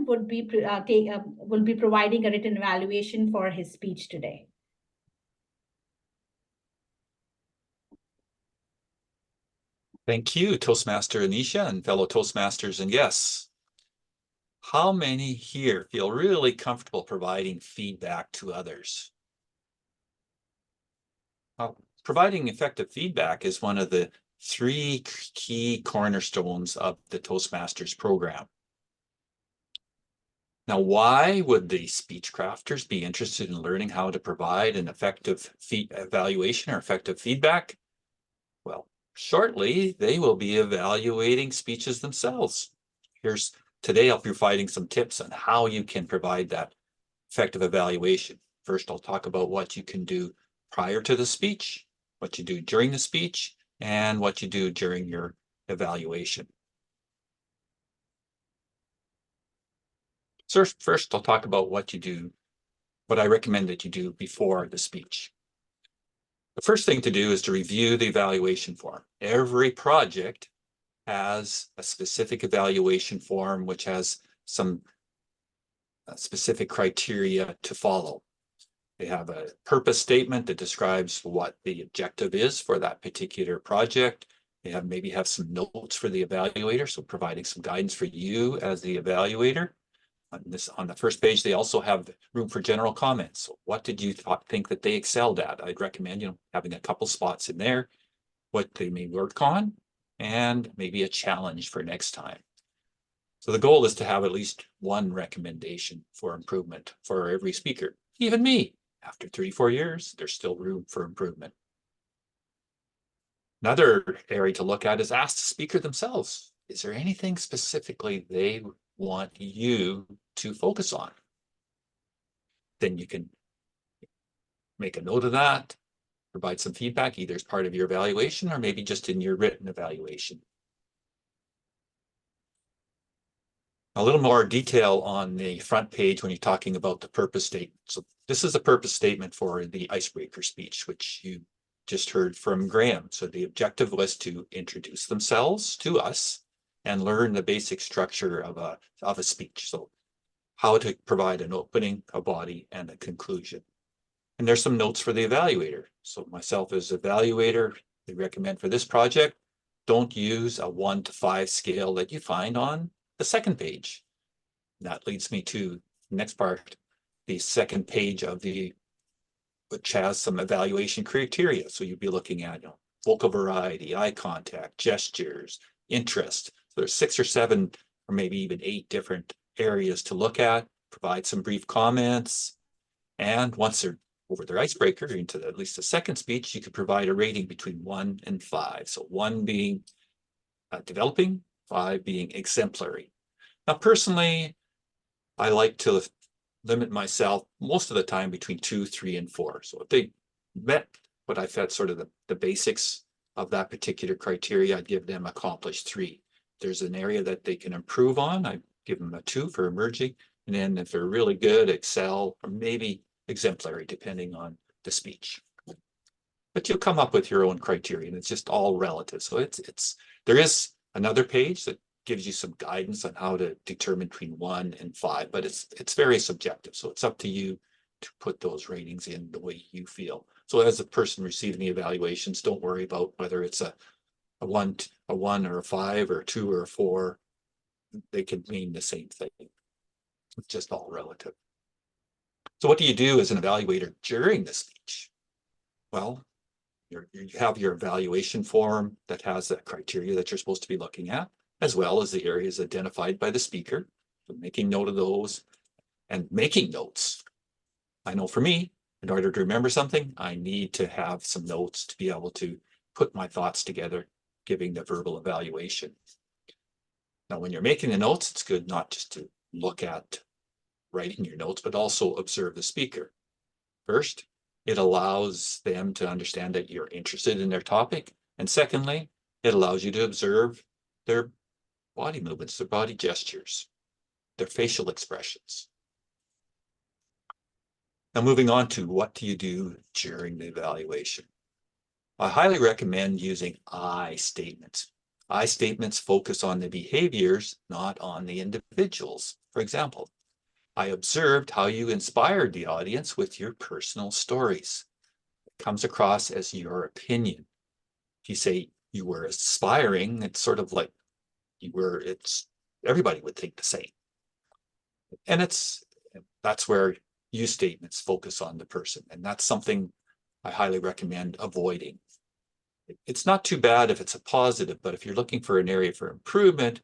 John will be providing a written evaluation for his speech today. Thank you, Toastmaster Anisha and fellow Toastmasters and guests. How many here feel really comfortable providing feedback to others? Well, providing effective feedback is one of the 3 key cornerstones of the Toastmasters program. Now, why would the speech crafters be interested in learning how to provide an effective evaluation or effective feedback? Well, shortly, they will be evaluating speeches themselves. Today, I'll be providing some tips on how you can provide that effective evaluation. First, I'll talk about what you can do prior to the speech, what you do during the speech, and what you do during your evaluation. So first, I'll talk about what I recommend that you do before the speech. The first thing to do is to review the evaluation form. Every project has a specific evaluation form which has some specific criteria to follow. They have a purpose statement that describes what the objective is for that particular project. They maybe have some notes for the evaluator, so providing some guidance for you as the evaluator. On the first page, they also have room for general comments. So what did you think that they excelled at? I'd recommend having a couple spots in there, what they may work on, and maybe a challenge for next time. So the goal is to have at least one recommendation for improvement for every speaker. Even me, after 34 years, there's still room for improvement. Another area to look at is ask the speaker themselves. Is there anything specifically they want you to focus on? Then you can make a note of that, provide some feedback, either as part of your evaluation or maybe just in your written evaluation. A little more detail on the front page when you're talking about the purpose statement. So this is a purpose statement for the icebreaker speech, which you just heard from Graham. So the objective was to introduce themselves to us and learn the basic structure of a speech. So how to provide an opening, a body, and a conclusion. And there's some notes for the evaluator. So myself as evaluator, they recommend for this project, don't use a 1 to 5 scale that you find on the second page. And that leads me to the next part, the second page of which has some evaluation criteria. So you'll be looking at vocal variety, eye contact, gestures, interest. So there's 6 or 7 or maybe even 8 different areas to look at, provide some brief comments. And once they're over their icebreaker into at least the second speech, you could provide a rating between 1 and 5. So 1 being developing, 5 being exemplary. Now, personally, I like to limit myself most of the time between 2, 3, and 4. So if they met what I felt sort of the basics of that particular criteria, I'd give them accomplished 3. If there's an area that they can improve on, I give them a 2 for emerging. And then if they're really good, excel, or maybe exemplary, depending on the speech. But you'll come up with your own criteria, and it's just all relative. So there is another page that gives you some guidance on how to determine between 1 and 5, but it's very subjective. So it's up to you to put those ratings in the way you feel. So as a person receiving the evaluations, don't worry about whether it's a 1 or a 5 or a 2 or a 4. They can mean the same thing. It's just all relative. So what do you do as an evaluator during the speech? Well, you have your evaluation form that has the criteria that you're supposed to be looking at, as well as the areas identified by the speaker. So making note of those and making notes. I know for me, in order to remember something, I need to have some notes to be able to put my thoughts together, giving the verbal evaluation. Now, when you're making the notes, it's good not just to look at writing your notes, but also observe the speaker. First, it allows them to understand that you're interested in their topic. And secondly, it allows you to observe their body movements, their body gestures, their facial expressions. Now, moving on to what do you do during the evaluation? I highly recommend using I statements. I statements focus on the behaviors, not on the individuals. For example, I observed how you inspired the audience with your personal stories. It comes across as your opinion. If you say you were inspiring, it's sort of like everybody would think the same. And that's where you statements focus on the person. And that's something I highly recommend avoiding. It's not too bad if it's a positive, but if you're looking for an area for improvement,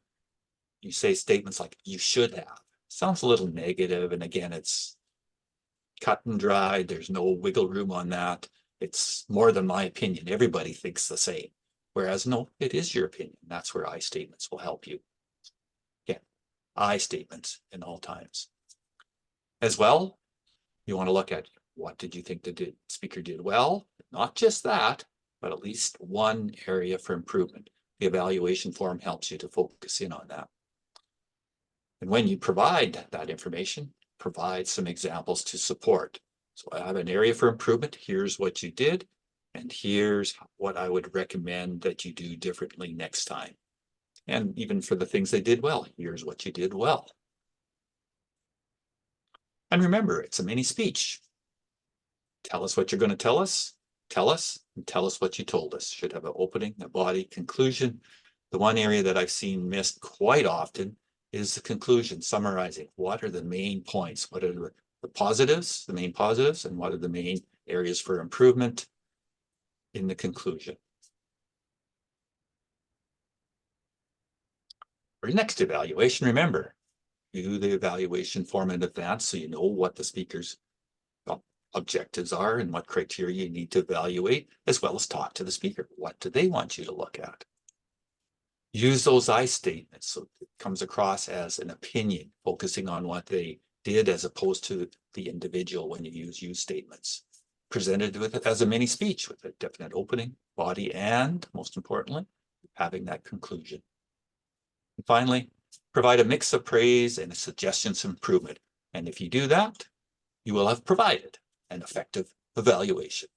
you say statements like you should have. Sounds a little negative. And again, it's cut and dried. There's no wiggle room on that. It's more than my opinion. Everybody thinks the same. Whereas no, it is your opinion. That's where I statements will help you. Again, I statements in all times. As well, you want to look at what did you think the speaker did well? Not just that, but at least one area for improvement. The evaluation form helps you to focus in on that. And when you provide that information, provide some examples to support. So I have an area for improvement. Here's what you did. And here's what I would recommend that you do differently next time. And even for the things they did well, here's what you did well. And remember, it's a mini speech. Tell us what you're going to tell us, and tell us what you told us. Should have an opening, a body, conclusion. The one area that I've seen missed quite often is the conclusion, summarizing what are the main points, what are the positives, the main positives, and what are the main areas for improvement in the conclusion. For your next evaluation, remember, do the evaluation form in advance so you know what the speaker's objectives are and what criteria you need to evaluate, as well as talk to the speaker. What do they want you to look at? Use those I statements so it comes across as an opinion, focusing on what they did as opposed to the individual when you use you statements. Presented with it as a mini speech with a definite opening, body, and most importantly, having that conclusion. And finally, provide a mix of praise and suggestions of improvement. And if you do that, you will have provided an effective evaluation.